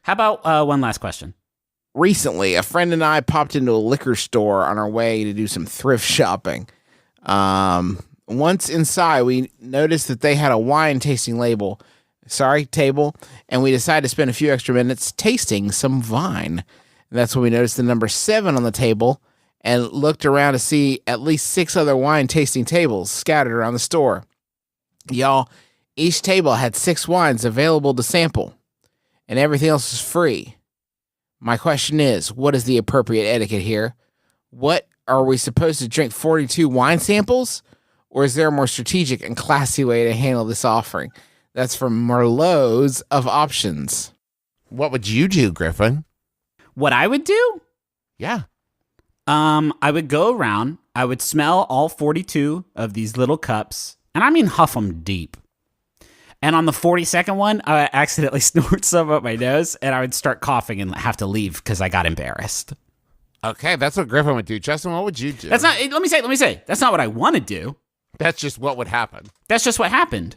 How about one last question? Recently, a friend and I popped into a liquor store on our way to do some thrift shopping. Once inside, we noticed that they had a wine tasting table, and we decided to spend a few extra minutes tasting some wine. And that's when we noticed the number 7 on the table and looked around to see at least 6 other wine tasting tables scattered around the store. Y'all, each table had 6 wines available to sample, and everything else is free. My question is, what is the appropriate etiquette here? What, are we supposed to drink 42 wine samples? Or is there a more strategic and classy way to handle this offering? That's from Merlot's of Options. What would you do, Griffin? What I would do? Yeah. I would go around. I would smell all 42 of these little cups, and I mean huff them deep. And on the 42nd one, I would accidentally snort some up my nose, and I would start coughing and have to leave because I got embarrassed. Okay, that's what Griffin would do. Justin, what would you do? That's not. Let me say. That's not what I want to do. That's just what would happen. That's just what happened.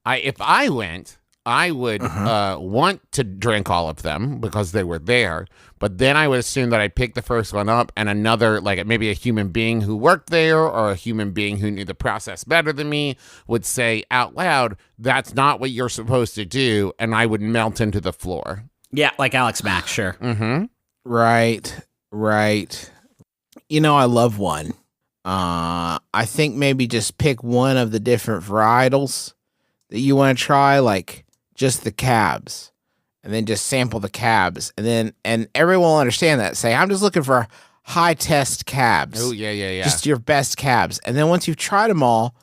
If I went, I would want to drink all of them because they were there, but then I would assume that I picked the first one up and another, like maybe a human being who worked there or a human being who knew the process better than me would say out loud, that's not what you're supposed to do, and I would melt into the floor. Yeah, like Alex Mack, sure. Mm-hmm. Right. You know, I love one. I think maybe just pick one of the different varietals that you want to try, like just the cabs, and then just sample the cabs, and everyone will understand that. Say, I'm just looking for high test cabs. Oh, yeah. Just your best cabs. And then once you've tried them all,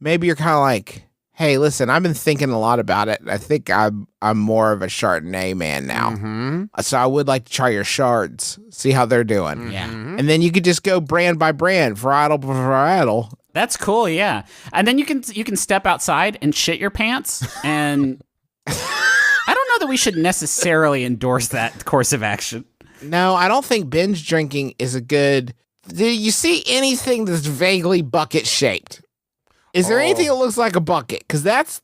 maybe you're kind of like, hey, listen, I've been thinking a lot about it. I think I'm more of a Chardonnay man now. Mm-hmm. So I would like to try your Chards, see how they're doing. Yeah. And then you could just go brand by brand, varietal by varietal. That's cool, yeah. And then you can step outside and shit your pants, and I don't know that we should necessarily endorse that course of action. No, I don't think binge drinking is a good... Do you see anything that's vaguely bucket shaped? Is there anything that looks like a bucket? Because that's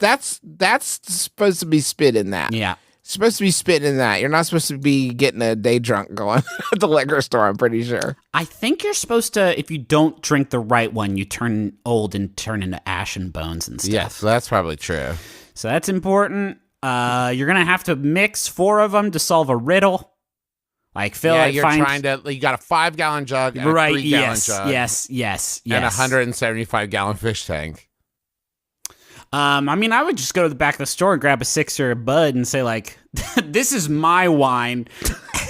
supposed to be spit in that. Yeah. Supposed to be spitting in that. You're not supposed to be getting a day drunk going at the liquor store, I'm pretty sure. I think you're supposed to, if you don't drink the right one, you turn old and turn into ash and bones and stuff. Yes, that's probably true. So that's important. You're going to have to mix 4 of them to solve a riddle. Like, Phil, you got a 5-gallon jug and a 3-gallon jug. Yes. And a 175-gallon fish tank. I mean, I would just go to the back of the store and grab a 6 or a Bud and say, like, this is my wine.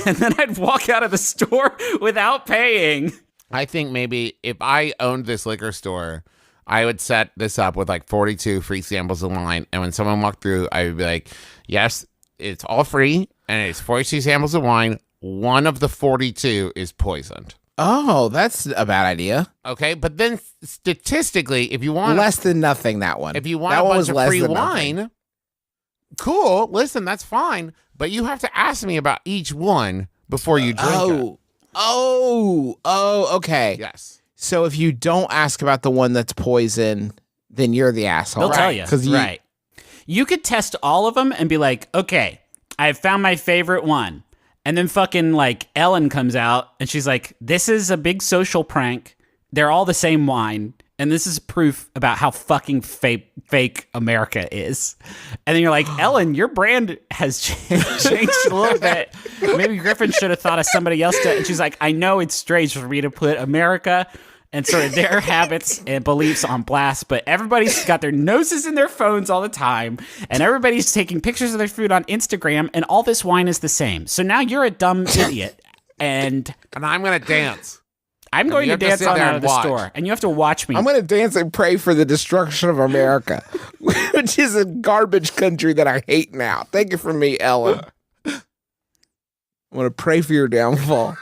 And then I'd walk out of the store without paying. I think maybe if I owned this liquor store, I would set this up with like 42 free samples of wine. And when someone walked through, I would be like, yes, it's all free. And it's 42 samples of wine. One of the 42 is poisoned. Oh, that's a bad idea. Okay, but then statistically, if you want... Less than nothing, that one. If you want a bunch of free wine, cool, listen, that's fine. But you have to ask me about each one before you drink it. Oh, okay. Yes. So if you don't ask about the one that's poison, then you're the asshole. They'll tell you. Right. You could test all of them and be like, okay, I found my favorite one. And then fucking like Ellen comes out and she's like, this is a big social prank. They're all the same wine. And this is proof about how fucking fake America is. And then you're like, Ellen, your brand has changed a little bit. Maybe Griffin should have thought of somebody else to. And she's like, I know it's strange for me to put America and sort of their habits and beliefs on blast, but everybody's got their noses in their phones all the time, and everybody's taking pictures of their food on Instagram, and all this wine is the same. So now you're a dumb idiot, and I'm going to dance. I'm going to dance on out of the store, and you have to watch me. I'm going to dance and pray for the destruction of America, which is a garbage country that I hate now. Take it from me, Ellen. I want to pray for your downfall.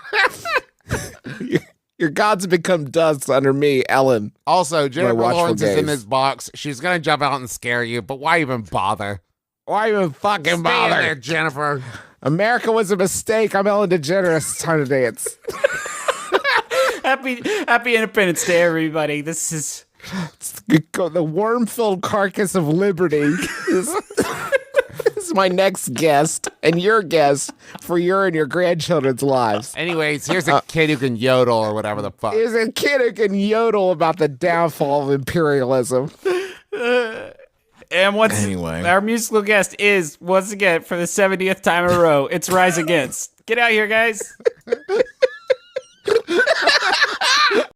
Your gods have become dust under me, Ellen. Also, Jennifer Lawrence is in this box. She's going to jump out and scare you, but why even bother? Why even fucking bother? Stay in there, Jennifer. America was a mistake. I'm Ellen DeGeneres. It's time to dance. Happy Independence Day, everybody. This is... the worm-filled carcass of liberty is He's my next guest and your guest for your and your grandchildren's lives. Anyways, here's a kid who can yodel or whatever the fuck. Here's a kid who can yodel about the downfall of imperialism. And Anyway. our musical guest is, once again, for the 70th time in a row, it's Rise Against. Get out here, guys.